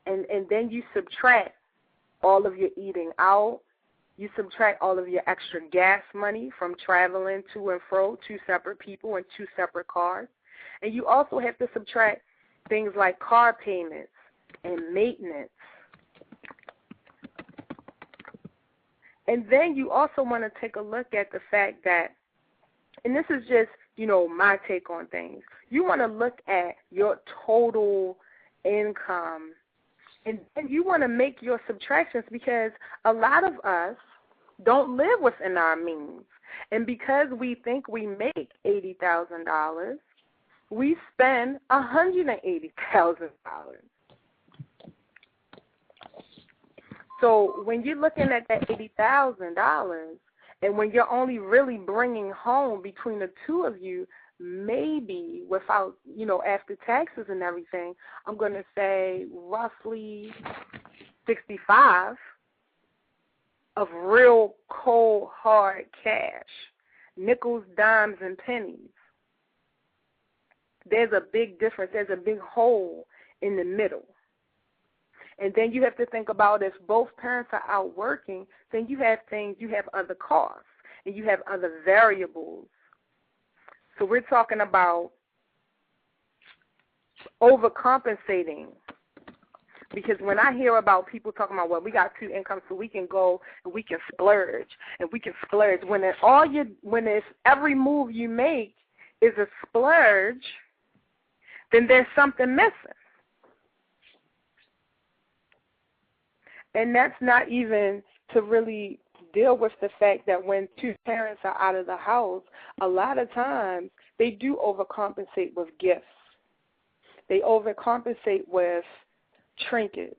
And then you subtract all of your eating out. You subtract all of your extra gas money from traveling to and fro, two separate people in two separate cars. And you also have to subtract things like car payments and maintenance. And then you also want to take a look at the fact that, and this is just, my take on things, you want to look at your total income, and then you want to make your subtractions, because a lot of us don't live within our means. And because we think we make $80,000, we spend $180,000. So when you're looking at that $80,000, and when you're only really bringing home between the two of you, maybe without, after taxes and everything, I'm going to say roughly 65 of real cold, hard cash, nickels, dimes, and pennies. There's a big difference. There's a big hole in the middle. And then you have to think about, if both parents are out working, then you have other costs, and you have other variables. So we're talking about overcompensating. Because when I hear about people talking about, well, we got two incomes, so we can go and we can splurge, when it's every move you make is a splurge, then there's something missing. And that's not even to really deal with the fact that when two parents are out of the house, a lot of times they do overcompensate with gifts. They overcompensate with trinkets,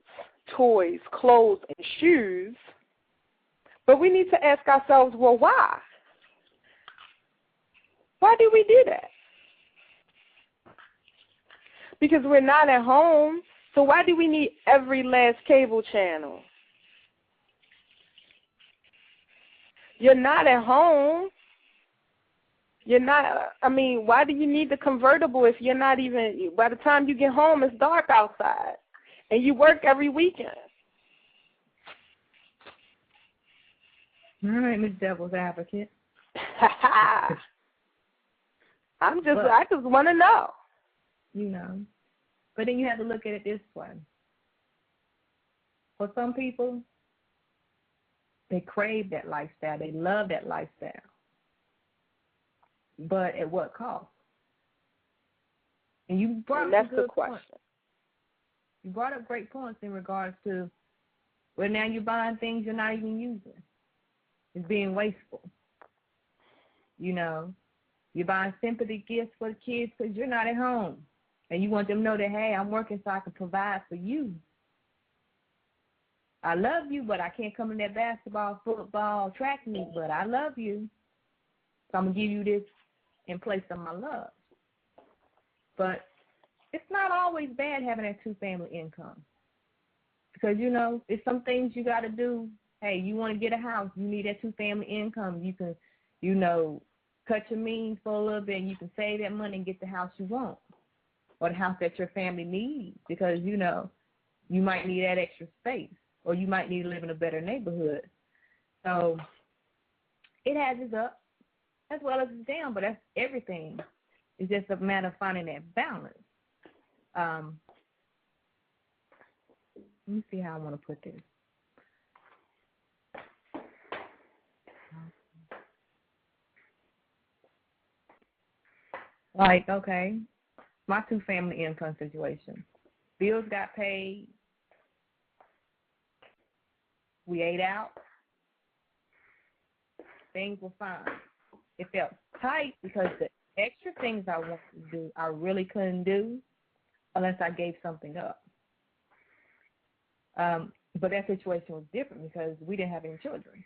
toys, clothes, and shoes. But we need to ask ourselves, well, why? Why do we do that? Because we're not at home. So why do we need every last cable channel? You're not at home. Why do you need the convertible if you're not even, by the time you get home, it's dark outside, and you work every weekend? All right, Miss Devil's Advocate. I just want to know. But then you have to look at it this way. For some people, they crave that lifestyle. They love that lifestyle. But at what cost? And that's the question. You brought up great points in regards to, well, now you're buying things you're not even using. It's being wasteful. You're buying sympathy gifts for the kids because you're not at home. And you want them to know that, hey, I'm working so I can provide for you. I love you, but I can't come in that basketball, football, track meet, but I love you. So I'm going to give you this in place of my love. But it's not always bad having that two-family income. Because, it's some things you got to do. Hey, you want to get a house, you need that two-family income. You can, cut your means for a little bit, and you can save that money and get the house you want. Or the house that your family needs, because, you might need that extra space, or you might need to live in a better neighborhood. So it has its up as well as its down, but that's everything. It's just a matter of finding that balance. Let me see how I want to put this. Like, okay, my two-family income situation. Bills got paid. We ate out. Things were fine. It felt tight because the extra things I wanted to do, I really couldn't do unless I gave something up. But that situation was different because we didn't have any children.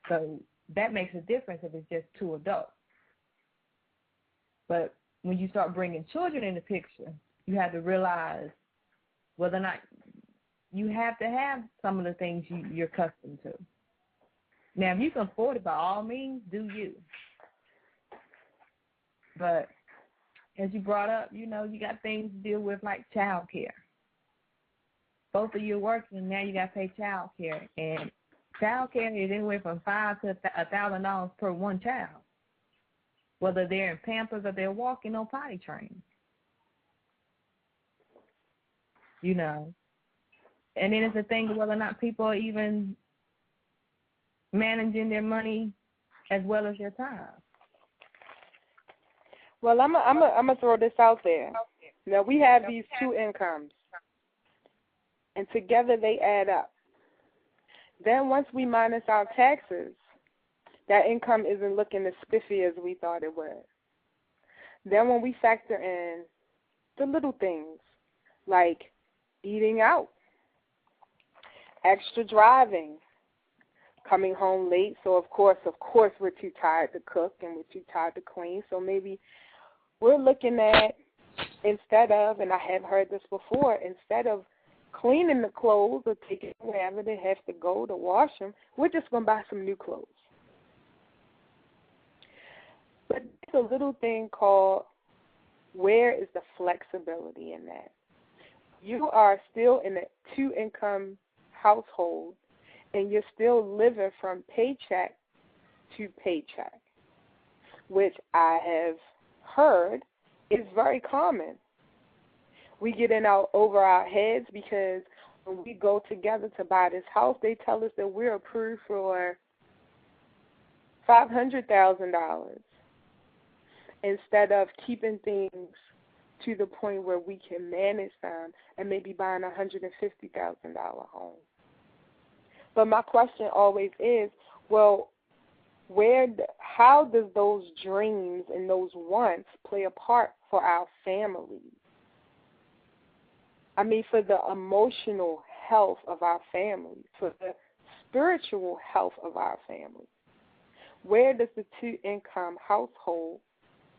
So that makes a difference if it's just two adults. But when you start bringing children in the picture, you have to realize whether or not you have to have some of the things you're accustomed to. Now, if you can afford it, by all means, do you. But as you brought up, you got things to deal with like child care. both of you working, and now you got to pay child care. And child care is anywhere from $500 to $1,000 per one child, whether they're in Pampers or they're walking on potty trains. You know. And then it's a thing of whether or not people are even managing their money as well as their time. Well, I'm gonna throw this out there. Now, we have these two incomes, and together they add up. Then once we minus our taxes, that income isn't looking as spiffy as we thought it would. Then when we factor in the little things like eating out, extra driving, coming home late, so of course we're too tired to cook and we're too tired to clean, so maybe we're looking at, instead of, and I have heard this before, instead of cleaning the clothes or taking wherever they have to go to wash them, we're just going to buy some new clothes. But there's a little thing called, where is the flexibility in that? You are still in a two-income household, and you're still living from paycheck to paycheck, which I have heard is very common. We get in over our heads because when we go together to buy this house, they tell us that we're approved for $500,000 instead of keeping things to the point where we can manage them and maybe buying a $150,000 home. But my question always is, well, how does those dreams and those wants play a part for our families? I mean, for the emotional health of our families, for the spiritual health of our families. Where does the two-income household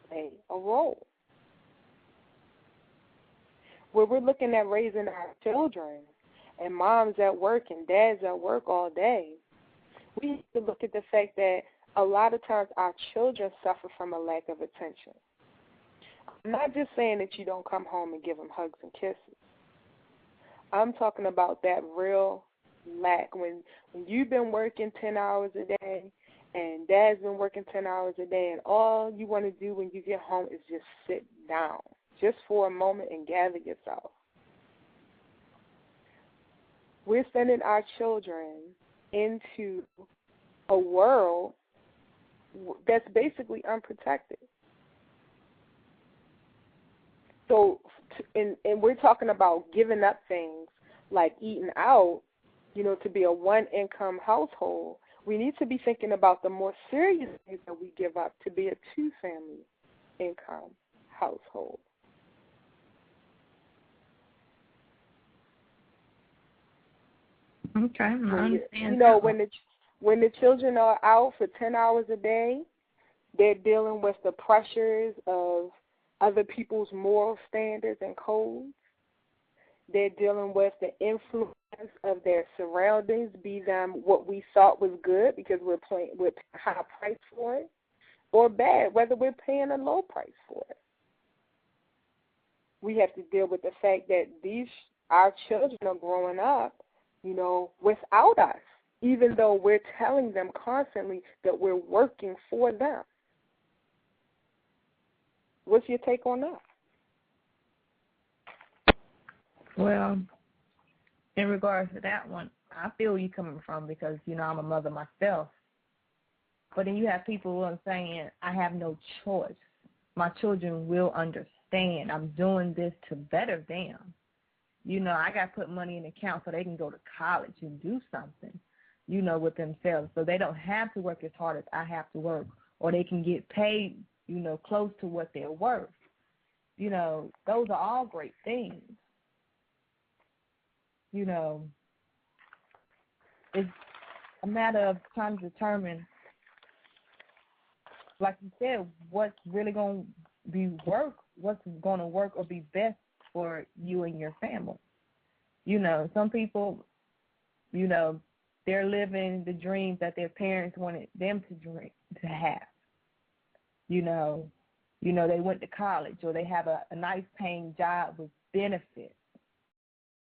play a role? Where we're looking at raising our children, and mom's at work and dad's at work all day, we need to look at the fact that a lot of times our children suffer from a lack of attention. I'm not just saying that you don't come home and give them hugs and kisses. I'm talking about that real lack. When you've been working 10 hours a day and dad's been working 10 hours a day, and all you want to do when you get home is just sit down, just for a moment and gather yourself. We're sending our children into a world that's basically unprotected. So, and we're talking about giving up things like eating out, to be a one-income household. We need to be thinking about the more serious things that we give up to be a two-family income household. Okay, I understand. When the children are out for 10 hours a day, they're dealing with the pressures of other people's moral standards and codes. They're dealing with the influence of their surroundings, be them what we thought was good because we're paying high price for it, or bad, whether we're paying a low price for it. We have to deal with the fact that our children are growing up, without us, even though we're telling them constantly that we're working for them. What's your take on that? Well, in regards to that one, I feel where you're coming from because, I'm a mother myself. But then you have people who are saying, I have no choice. My children will understand. I'm doing this to better them. I got to put money in the account so they can go to college and do something, with themselves. So they don't have to work as hard as I have to work, or they can get paid, close to what they're worth. Those are all great things. It's a matter of trying to determine, like you said, what's really going to what's going to work or be best for you and your family. Some people, they're living the dreams that their parents wanted them to have. They went to college, or they have a nice paying job with benefits.